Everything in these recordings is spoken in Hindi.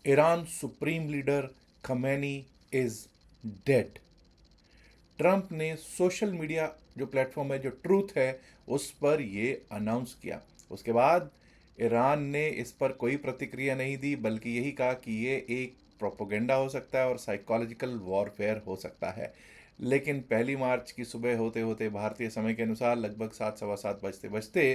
Iran supreme leader Khamenei is dead. Trump ने सोशल मीडिया जो प्लेटफॉर्म है, जो ट्रूथ है, उस पर ये अनाउंस किया। उसके बाद ईरान ने इस पर कोई प्रतिक्रिया नहीं दी, बल्कि यही कहा कि ये एक प्रोपोगेंडा हो सकता है और साइकोलॉजिकल वॉरफेयर हो सकता है। लेकिन 1 मार्च की सुबह होते होते भारतीय समय के अनुसार लगभग 7 सवा 7 बजते बजते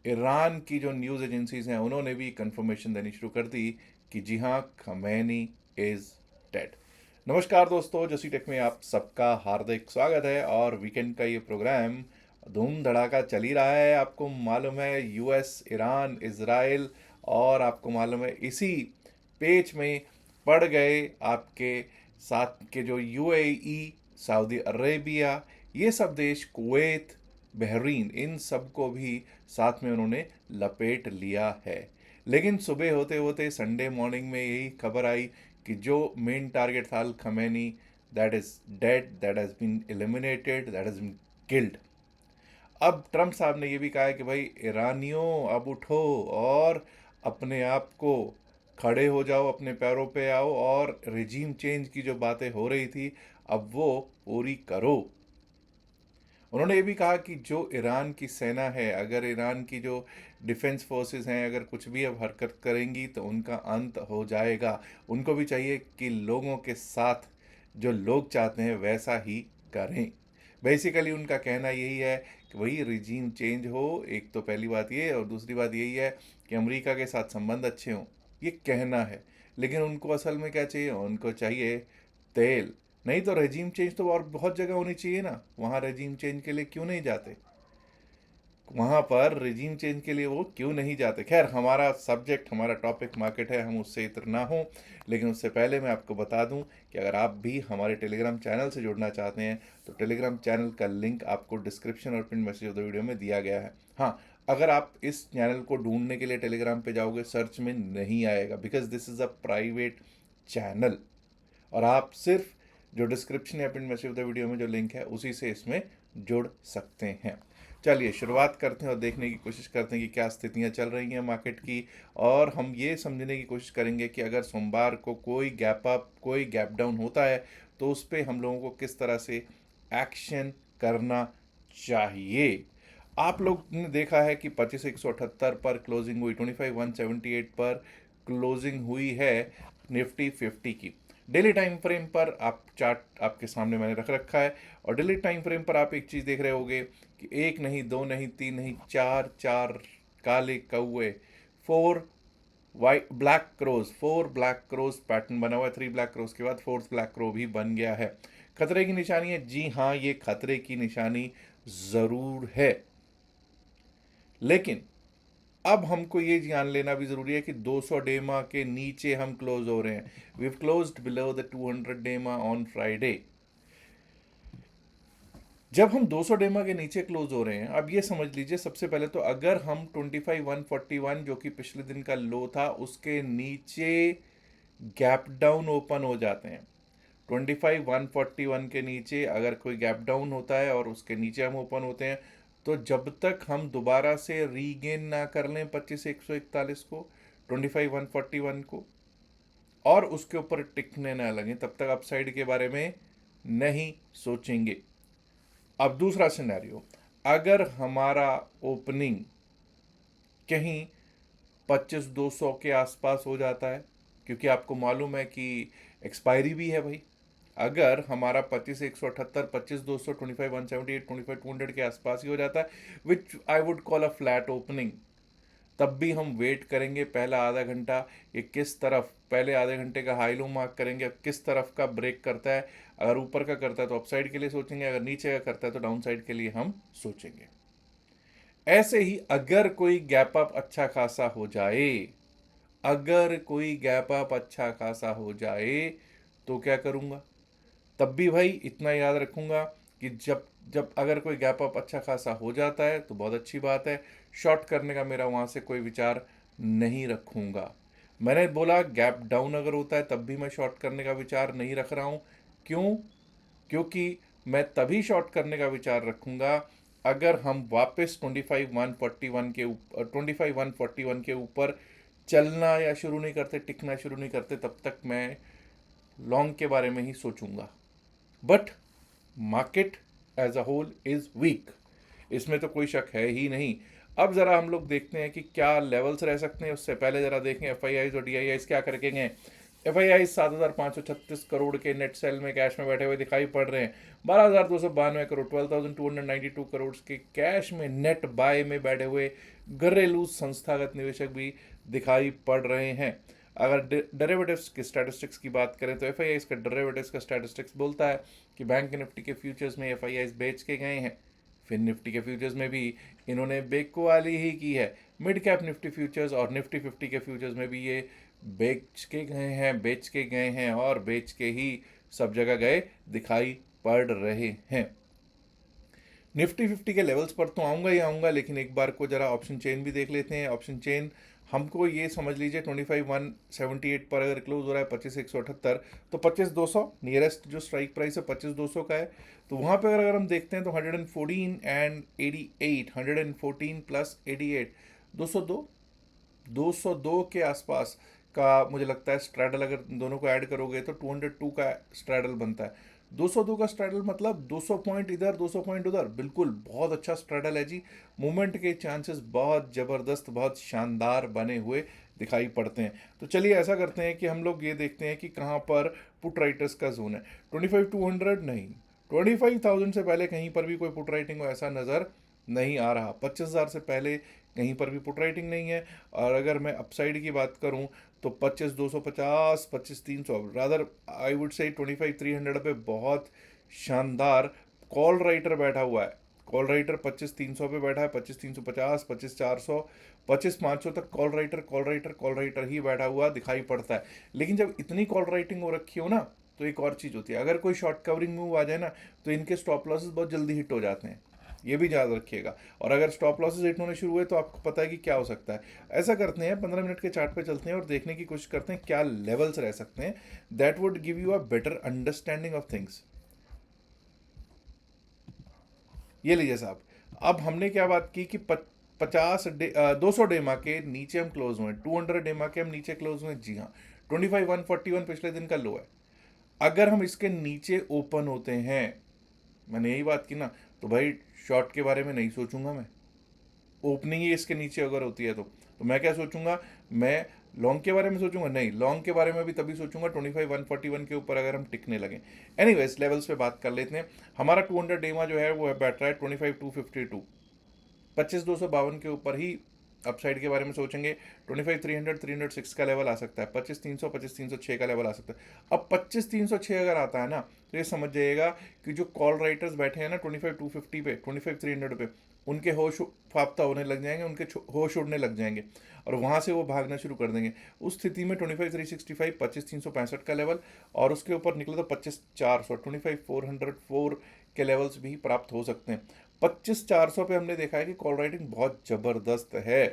ईरान की जो न्यूज़ एजेंसीज हैं उन्होंने भी कंफर्मेशन देनी शुरू कर दी कि जी हाँ, खमैनी इज़ डेड। नमस्कार दोस्तों, जोशी टेक में आप सबका हार्दिक स्वागत है। और वीकेंड का ये प्रोग्राम धूम धड़ाका चल ही रहा है। आपको मालूम है यूएस, ईरान, इज़राइल, और आपको मालूम है इसी पेज में पड़ गए आपके साथ के जो यूएई, सऊदी अरेबिया, ये सब देश, कुवैत, बहरीन, इन सब को भी साथ में उन्होंने लपेट लिया है। लेकिन सुबह होते होते संडे मॉर्निंग में यही खबर आई कि जो मेन टारगेट था Al Khamenei, that is dead, that has been eliminated, that has been killed. अब ट्रंप साहब ने यह भी कहा है कि भाई ईरानियों, अब उठो और अपने आप को खड़े हो जाओ, अपने पैरों पे आओ, और रिजीम चेंज की जो बातें हो रही थी अब वो पूरी करो। उन्होंने ये भी कहा कि जो ईरान की सेना है, अगर ईरान की जो डिफेंस फोर्सेस हैं, अगर कुछ भी अब हरकत करेंगी तो उनका अंत हो जाएगा। उनको भी चाहिए कि लोगों के साथ जो लोग चाहते हैं वैसा ही करें। बेसिकली उनका कहना यही है कि वही रिजीम चेंज हो, एक तो पहली बात ये, और दूसरी बात यही है कि अमेरिका के साथ संबंध अच्छे हों। ये कहना है, लेकिन उनको असल में क्या चाहिए? उनको चाहिए तेल। नहीं तो रेजीम चेंज तो और बहुत जगह होनी चाहिए ना, वहाँ रेजीम चेंज के लिए क्यों नहीं जाते? वहाँ पर रेजीम चेंज के लिए वो क्यों नहीं जाते? खैर, हमारा सब्जेक्ट, हमारा टॉपिक मार्केट है, हम उससे इतर ना हो। लेकिन उससे पहले मैं आपको बता दूं कि अगर आप भी हमारे टेलीग्राम चैनल से जुड़ना चाहते हैं तो टेलीग्राम चैनल का लिंक आपको डिस्क्रिप्शन और pin message of the video में दिया गया है। हाँ, अगर आप इस चैनल को ढूंढने के लिए टेलीग्राम पे जाओगे, सर्च में नहीं आएगा, because this is a private channel. और आप सिर्फ जो डिस्क्रिप्शन या pin message of the video में जो लिंक है उसी से इसमें जुड़ सकते हैं। चलिए शुरुआत करते हैं और देखने की कोशिश करते हैं कि क्या स्थितियां चल रही हैं मार्केट की। और हम ये समझने की कोशिश करेंगे कि अगर सोमवार को कोई गैप अप, कोई गैप डाउन होता है तो उस पर हम लोगों को किस तरह से एक्शन करना चाहिए। आप लोग ने देखा है कि 25,178 पर क्लोजिंग हुई, 25,178 पर क्लोजिंग हुई है निफ्टी 50 की। डेली टाइम फ्रेम पर आप चार्ट आपके सामने मैंने रख रखा है, और डेली टाइम फ्रेम पर आप एक चीज़ देख रहे होगे कि एक नहीं, दो नहीं, तीन नहीं, चार चार काले कौए, four white black crows, four black crows pattern बना हुआ है। 3 ब्लैक क्रोज के बाद फोर्थ ब्लैक क्रो भी बन गया है। खतरे की निशानी है, जी हाँ, ये खतरे की निशानी ज़रूर है। लेकिन अब हमको ये जान लेना भी ज़रूरी है कि 200 डेमा के नीचे हम क्लोज हो रहे हैं। We have closed below the 200 DEMA on Friday. जब हम 200 डेमा के नीचे क्लोज हो रहे हैं, अब ये समझ लीजिए, सबसे पहले तो अगर हम 25,141 जो कि पिछले दिन का लो था उसके नीचे गैप डाउन ओपन हो जाते हैं, 25,141 के नीचे अगर कोई गैप डाउन होता है और उसके नीचे हम ओपन होते हैं, तो जब तक हम दोबारा से रीगेन ना कर लें 25,141 को, 25,141 को, और उसके ऊपर टिकने ना लगें, तब तक अपसाइड के बारे में नहीं सोचेंगे। अब दूसरा सिनेरियो, अगर हमारा ओपनिंग कहीं 25,200 के आसपास हो जाता है, क्योंकि आपको मालूम है कि एक्सपायरी भी है भाई। अगर हमारा 25,178, 25,200, 25,178, 25,200 के आसपास ही हो जाता है, which I would call a flat opening, तब भी हम वेट करेंगे पहला आधा घंटा, ये किस तरफ, पहले आधे घंटे का हाई लो मार्क करेंगे, किस तरफ का ब्रेक करता है। अगर ऊपर का करता है तो अपसाइड के लिए सोचेंगे, अगर नीचे का करता है तो डाउन साइड के लिए हम सोचेंगे। ऐसे ही अगर कोई गैप अप अच्छा खासा हो जाए, अगर कोई गैप अप अच्छा खासा हो जाए तो क्या करूँगा? तब भी भाई इतना याद रखूँगा कि जब जब अगर कोई गैप अप अच्छा खासा हो जाता है तो बहुत अच्छी बात है, शॉर्ट करने का मेरा वहाँ से कोई विचार नहीं रखूँगा। मैंने बोला गैप डाउन अगर होता है तब भी मैं शॉर्ट करने का विचार नहीं रख रहा हूँ। क्यों? क्योंकि मैं तभी शॉर्ट करने का विचार रखूँगा अगर हम वापस 25,141 के ऊपर 25,141 के ऊपर चलना या शुरू नहीं करते, टिकना शुरू नहीं करते, तब तक मैं लॉन्ग के बारे में ही सोचूंगा। But market as a whole is weak, इसमें तो कोई शक है ही नहीं। अब ज़रा हम लोग देखते हैं कि क्या लेवल्स रह सकते हैं। उससे पहले ज़रा देखें एफ आई आईज और डी आई आईज क्या करेंगे। एफ आई आई 7,536 करोड़ के नेट सेल में कैश में बैठे हुए दिखाई पड़ रहे हैं। 12,292 करोड़ 12,292 के कैश में नेट बाय में बैठे हुए घरेलू संस्थागत निवेशक भी दिखाई पड़ रहे हैं। अगर डेरिवेटिव्स की स्टैटिस्टिक्स की बात करें तो एफ आई आईज का डेरिवेटिव्स का स्टैटिस्टिक्स बोलता है कि बैंक निफ्टी के फ्यूचर्स में एफ आई आईज बेच के गए हैं। फिर निफ्टी के फ्यूचर्स में भी इन्होंने बेकवाली ही की है। मिड कैप निफ्टी फ्यूचर्स और निफ्टी 50 के फ्यूचर्स में भी ये बेच के गए हैं और बेच के ही सब जगह गए दिखाई पड़ रहे हैं। निफ्टी 50 के लेवल्स पर तो आऊँगा ही आऊँगा, लेकिन एक बार को ज़रा ऑप्शन चेन भी देख लेते हैं। ऑप्शन चेन हमको ये समझ लीजिए 25,178 पर अगर क्लोज हो रहा है 25,178, तो 25,200 नियरेस्ट जो स्ट्राइक प्राइस है 25,200 का है। तो वहाँ पे अगर हम देखते हैं तो 114 एंड 88, 114 प्लस 88, 202 202 के आसपास का मुझे लगता है स्ट्रैडल, अगर दोनों को ऐड करोगे तो 202 का स्ट्रैडल बनता है। 202 का स्ट्रैडल मतलब 200 पॉइंट इधर 200 पॉइंट उधर, बिल्कुल बहुत अच्छा स्ट्रैडल है जी। मूवमेंट के चांसेस बहुत ज़बरदस्त, बहुत शानदार बने हुए दिखाई पड़ते हैं। तो चलिए ऐसा करते हैं कि हम लोग ये देखते हैं कि कहाँ पर पुट राइटर्स का जोन है। 25,200 नहीं, 25,000 से पहले कहीं पर भी कोई पुट राइटिंग हो ऐसा नज़र नहीं आ रहा। 25,000 से पहले कहीं पर भी पुट राइटिंग नहीं है। और अगर मैं अपसाइड की बात करूं तो 25,250, 25,300, रादर आई वुड से 25,300 पे बहुत शानदार कॉल राइटर बैठा हुआ है। कॉल राइटर 25,300 पे बैठा है, 25,350, 25,400, 25,500 तक कॉल राइटर ही बैठा हुआ दिखाई पड़ता है। लेकिन जब इतनी कॉल राइटिंग हो रखी हो ना, तो एक और चीज़ होती है, अगर कोई शॉर्ट कवरिंग मूव आ जाए ना, तो इनके स्टॉप लॉसेस बहुत जल्दी हिट हो जाते हैं, ये भी याद रखिएगा। और अगर स्टॉप लॉसेस हिट होने शुरू हुए तो आपको पता है कि क्या हो सकता है। ऐसा करते हैं 15 मिनट के चार्ट पे चलते हैं और देखने की कोशिश करते हैं क्या लेवल्स रह सकते हैं। That would give you a better understanding of things. ये लीजिए साहब, अब हमने क्या बात की कि 200 डेमा के नीचे हम क्लोज हुए, 200 डेमा के हम नीचे क्लोज हुए, जी हाँ। 25,141 पिछले दिन का लो है। अगर हम इसके नीचे ओपन होते हैं, मैंने यही बात की ना, तो भाई शॉर्ट के बारे में नहीं सोचूंगा मैं। ओपनिंग ही इसके नीचे अगर होती है तो मैं क्या सोचूंगा, मैं लॉन्ग के बारे में सोचूंगा नहीं, लॉन्ग के बारे में भी तभी सोचूंगा 25,141 के ऊपर अगर हम टिकने लगे। एनीवेज लेवल्स पे बात कर लेते हैं। हमारा 200 डेमा जो है वो है बैठ रहा है 25,252, 25,252 के ऊपर ही अपसाइड के बारे में सोचेंगे। 25,300, 306 का लेवल आ सकता है, 25,300, 25,306 का लेवल आ सकता है। अब 25,306 अगर आता है ना, तो ये समझ जाइएगा कि जो कॉल राइटर्स बैठे हैं ना 25,250 पे, 25,300 पे, उनके होश फाफ्ता होने लग जाएंगे, उनके होश उड़ने लग जाएंगे और वहाँ से वो भागना शुरू कर देंगे। उस स्थिति में 25,365, 25,365 का लेवल और उसके ऊपर निकले तो 25,400, 25,404 के लेवल्स भी प्राप्त हो सकते हैं। 25,400 पे हमने देखा है कि कॉल राइटिंग बहुत ज़बरदस्त है।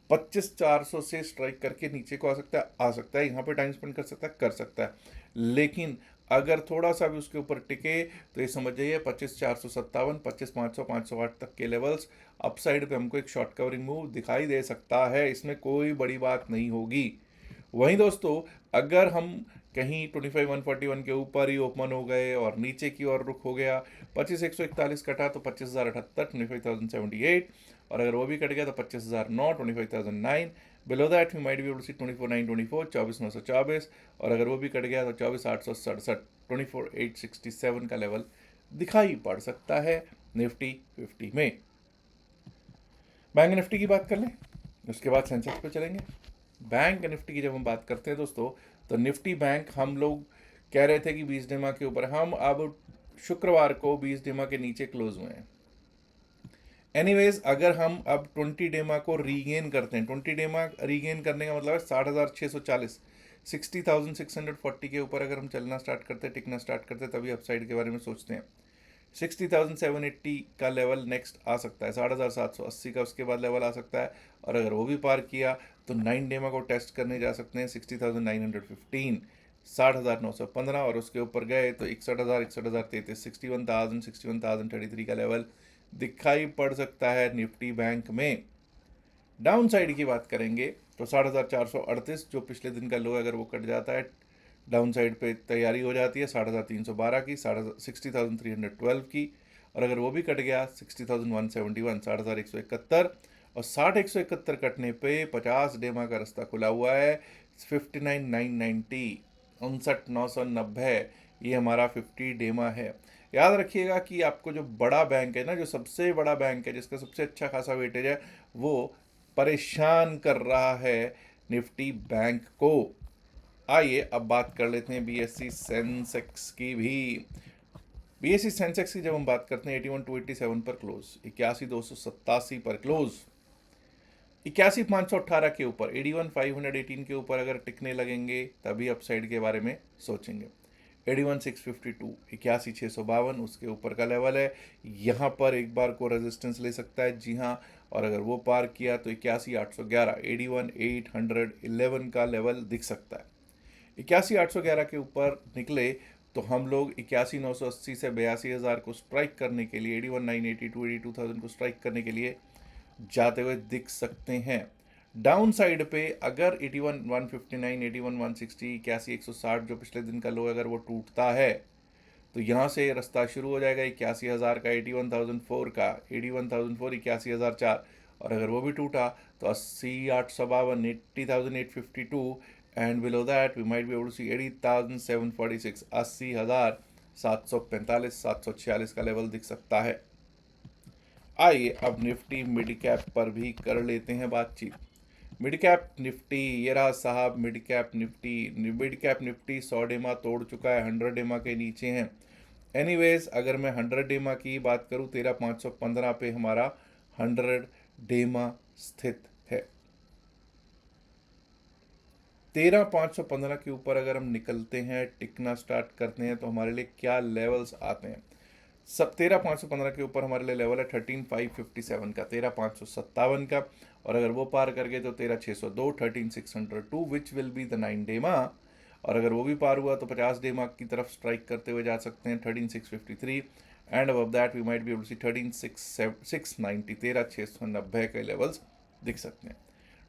25,400 से स्ट्राइक करके नीचे को आ सकता है, यहाँ पे टाइम स्पेंड कर सकता है। लेकिन अगर थोड़ा सा भी उसके ऊपर टिके तो ये समझ जाइए 25,457, 25,500, 508 तक के लेवल्स अपसाइड पे हमको एक शॉर्ट कवरिंग मूव दिखाई दे सकता है। इसमें कोई बड़ी बात नहीं होगी। वहीं दोस्तों, अगर हम कहीं 25,141 के ऊपर ही ओपन हो गए और नीचे की ओर रुख हो गया, 25,141 कटा तो 25,078, 25,078, और अगर वो भी कट गया तो 25,009, 25,009। Below that we might be able to see 24,924, 24,924, और अगर वो भी कट गया तो 24,867, 24,867 का लेवल दिखाई पड़ सकता है निफ्टी 50 में। बैंक निफ्टी की बात कर लें, उसके बाद सेंसेक्स पे चलेंगे। बैंक निफ्टी की जब हम बात करते हैं दोस्तों, तो निफ्टी बैंक हम लोग कह रहे थे कि 20 डेमा के ऊपर, हम अब शुक्रवार को 20 डेमा के नीचे क्लोज हुए हैं। एनीवेज अगर हम अब 20 डेमा को रीगेन करते हैं, 20 डेमा रीगेन करने का मतलब है 60,640, 60,640 के ऊपर अगर हम चलना स्टार्ट करते हैं, टिकना स्टार्ट करते हैं, तभी अपसाइड के बारे में सोचते हैं। 60,780 का लेवल नेक्स्ट आ सकता है, 60,780 का उसके बाद लेवल आ सकता है। और अगर वो भी पार किया तो 9 डेमा को टेस्ट करने जा सकते हैं, 60,915, 60,915, और उसके ऊपर गए तो 61,000, 61,033, 61,000, 61,033 का लेवल दिखाई पड़ सकता है निफ्टी बैंक में। डाउन साइड की बात करेंगे तो 60,438 जो पिछले दिन का लो है, अगर वो कट जाता है डाउन साइड पे तैयारी हो जाती है 60,312 की, 60,312 की, और अगर वो भी कट गया 60,171, 60,171, और 60,171 कटने पे 50 डेमा का रास्ता खुला हुआ है 59,990, 59,990, ये हमारा 50 डेमा है। याद रखिएगा कि आपको जो बड़ा बैंक है ना, जो सबसे बड़ा बैंक है जिसका सबसे अच्छा खासा वेटेज है, वो परेशान कर रहा है निफ्टी बैंक को। आइए अब बात कर लेते हैं बीएससी सेंसेक्स की भी। बीएससी सेंसेक्स की जब हम बात करते हैं 81,287 पर क्लोज, 81,287 पर क्लोज, 81,518 के ऊपर, 81,518 के ऊपर अगर टिकने लगेंगे तभी अपसाइड के बारे में सोचेंगे। 81,652, 81,652 उसके ऊपर का लेवल है, यहाँ पर एक बार को रेजिस्टेंस ले सकता है, जी हाँ, और अगर वो पार किया तो 81,811, 81,811 का लेवल दिख सकता है। 81,811 के ऊपर निकले तो हम लोग 81,980 से 82,000 को स्ट्राइक करने के लिए, 81,982, 82,000 को स्ट्राइक करने के लिए जाते हुए दिख सकते हैं। डाउन साइड पे अगर 81,159, 81,160, 81,160 जो पिछले दिन का लो है, अगर वो टूटता है तो यहाँ से रास्ता शुरू हो जाएगा 81,000 का, 81,004 का, 81,004, 81,004, और अगर वो भी टूटा तो 80,852, 80,852, and below that we might be able to see 80,746, 80,745, 746 का लेवल दिख सकता है। आइए अब निफ्टी मिड कैप पर भी कर लेते हैं बातचीत। मिड कैप निफ्टी, ये रहा साहब mid cap Nifty. Mid cap Nifty 100 डेमा तोड़ चुका है, 100 डेमा के नीचे हैं। एनीवेज अगर मैं 100 डेमा की बात करूं, 13,515 पे हमारा 100 डेमा स्थित है। 13,515 के ऊपर अगर हम निकलते हैं, टिकना स्टार्ट करते हैं, तो हमारे लिए क्या लेवल्स आते हैं। सब 13,515 के ऊपर हमारे लिए लेवल है 13,557 का, 13,557 का, और अगर वो पार कर गए तो 13,602, 13,602 विच विल बी द 9 डेमा, और अगर वो भी पार हुआ तो 50 डेमा की तरफ स्ट्राइक करते हुए जा सकते हैं 13,653, and above that we might be able to see 13,690, 13,690 के लेवल्स दिख सकते हैं।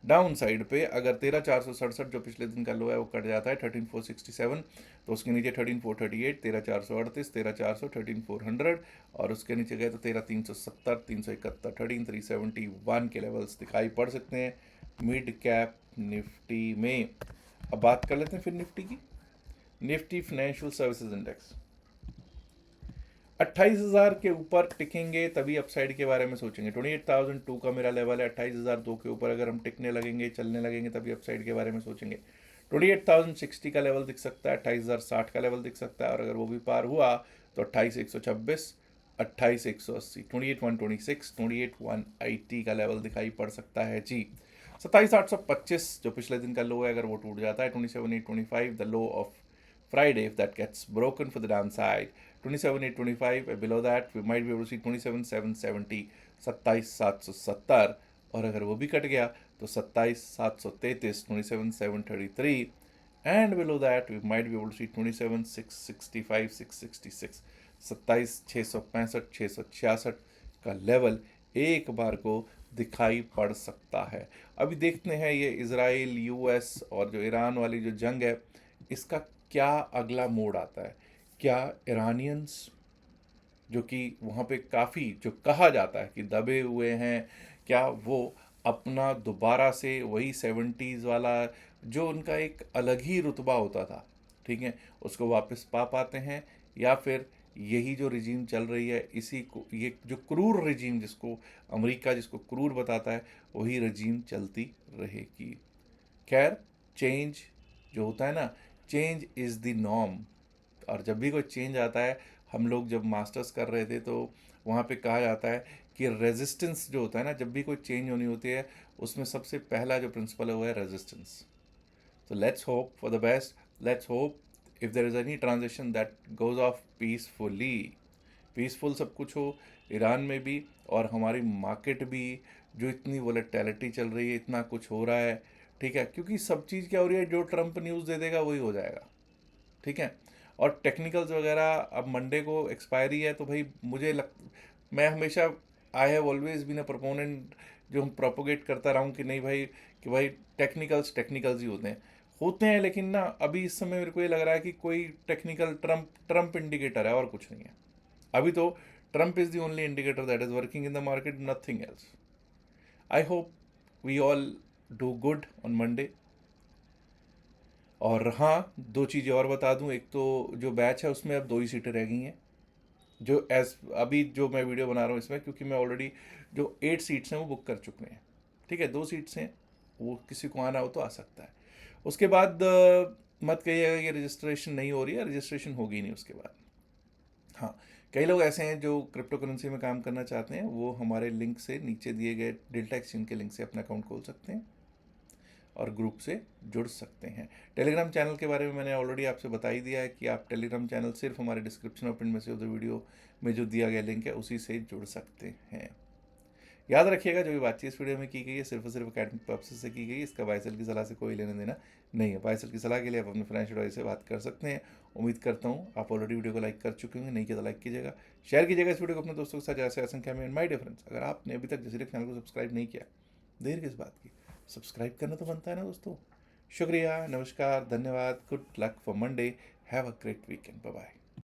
डाउन साइड पे अगर 13,467 जो पिछले दिन का लो है वो कट जाता है 13,467, तो उसके नीचे 13,438, 13,438, 13,400, 13,400, और उसके नीचे गए तो 13,370, 371, 13,371 के लेवल्स दिखाई पड़ सकते हैं मिड कैप निफ्टी में। अब बात कर लेते हैं फिर निफ्टी की। निफ्टी फाइनेंशियल सर्विसेज इंडेक्स 28,000 के ऊपर टिकेंगे तभी अपसाइड के बारे में सोचेंगे। 28,002 का मेरा लेवल है, 28,002 के ऊपर अगर हम टिकने लगेंगे, चलने लगेंगे, तभी अपसाइड के बारे में सोचेंगे। 28,060 का लेवल दिख सकता है, 28,060 का लेवल दिख सकता है, और अगर वो भी पार हुआ तो 28,126, 28,180, 28,126, 28,180 का लेवल दिखाई पड़ सकता है जी। 27,825 जो पिछले दिन का लो है, अगर वो टूट जाता है, 27,825 the low of Friday, if that gets broken for the downside, 27,825, below that we might be able to see 27,770, 27,770, और अगर वो भी कट गया तो 27,733, 27,733, and below that we might be able to see 27,665, 666, 27,665, 666 का लेवल एक बार को दिखाई पड़ सकता है। अभी देखते हैं ये इजराइल, यूएस और जो ईरान वाली जो जंग है, इसका क्या अगला मोड़ आता है। क्या ईरानियंस जो कि वहाँ पे काफ़ी जो कहा जाता है कि दबे हुए हैं, क्या वो अपना दोबारा से वही 70s वाला जो उनका एक अलग ही रुतबा होता था, ठीक है, उसको वापस पा पाते हैं, या फिर यही जो रिजीम चल रही है, इसी को, ये जो क्रूर रिजीम जिसको अमेरिका जिसको क्रूर बताता है, वही रिजीम चलती रहेगी। खैर, चेंज जो होता है ना, चेंज इज़ द नॉर्म, और जब भी कोई चेंज आता है, हम लोग जब मास्टर्स कर रहे थे तो वहाँ पे कहा जाता है कि रेजिस्टेंस जो होता है ना, जब भी कोई चेंज होनी होती है, उसमें सबसे पहला जो प्रिंसिपल है वो है रेजिस्टेंस। तो let's hope for the best, let's hope if there is any transaction that goes off peacefully, peaceful सब कुछ हो ईरान में भी, और हमारी मार्केट भी, जो इतनी वोलेटिलिटी चल रही है, इतना कुछ हो रहा है, ठीक है, क्योंकि सब चीज़ क्या हो रही है, जो ट्रंप न्यूज़ दे देगा वही हो जाएगा, ठीक है। और टेक्निकल्स वगैरह अब मंडे को एक्सपायरी है, तो भाई मुझे मैं हमेशा, I have always been a proponent जो हम प्रोपोगेट करता रहा हूँ कि नहीं भाई, कि भाई टेक्निकल्स ही होते हैं, लेकिन ना अभी इस समय मेरे को ये लग रहा है कि कोई टेक्निकल ट्रम्प इंडिकेटर है और कुछ नहीं है अभी तो। Trump is the only indicator that is working in the market, nothing else. I hope we all do good on Monday. और हाँ, दो चीज़ें और बता दूं, एक तो जो बैच है उसमें अब 2 ही सीटें रह गई हैं, जो एज अभी जो मैं वीडियो बना रहा हूँ इसमें, क्योंकि मैं ऑलरेडी जो 8 सीट्स हैं वो बुक कर चुके हैं। ठीक है, 2 सीट्स हैं, वो किसी को आना हो तो आ सकता है। उसके बाद मत कहिएगा कि रजिस्ट्रेशन नहीं हो रही है, रजिस्ट्रेशन होगी नहीं उसके बाद। हाँ, कई लोग ऐसे हैं जो क्रिप्टो करेंसी में काम करना चाहते हैं, वो हमारे लिंक से, नीचे दिए गए डेल्टा एक्सचेंज के लिंक से अपना अकाउंट खोल सकते हैं और ग्रुप से जुड़ सकते हैं। टेलीग्राम चैनल के बारे में मैंने ऑलरेडी आपसे बता ही दिया है कि आप टेलीग्राम चैनल सिर्फ हमारे डिस्क्रिप्शन और पिन में से उधर वीडियो में जो दिया गया लिंक है उसी से जुड़ सकते हैं। याद रखिएगा, जो भी बातचीत इस वीडियो में की गई है सिर्फ और सिर्फ अकेडमिक पर्पज से की गई है, इसका बाइसल की सलाह से कोई लेना देना नहीं है। बाइसल की सलाह के लिए आप अपने फाइनेंशियल एडवाइजर से बात कर सकते हैं। उम्मीद करता हूँ आप ऑलरेडी वीडियो को लाइक कर चुके होंगे, नहीं किया तो लाइक कीजिएगा, शेयर कीजिएगा इस वीडियो को अपने दोस्तों के साथ। जैसे संख्या में माय डियर फ्रेंड्स, अगर आपने अभी तक जसीरक चैनल को सब्सक्राइब नहीं किया, देर किस बात की, सब्सक्राइब करना तो बनता है ना दोस्तों। शुक्रिया, नमस्कार, धन्यवाद, good luck for Monday, have a great weekend, bye bye.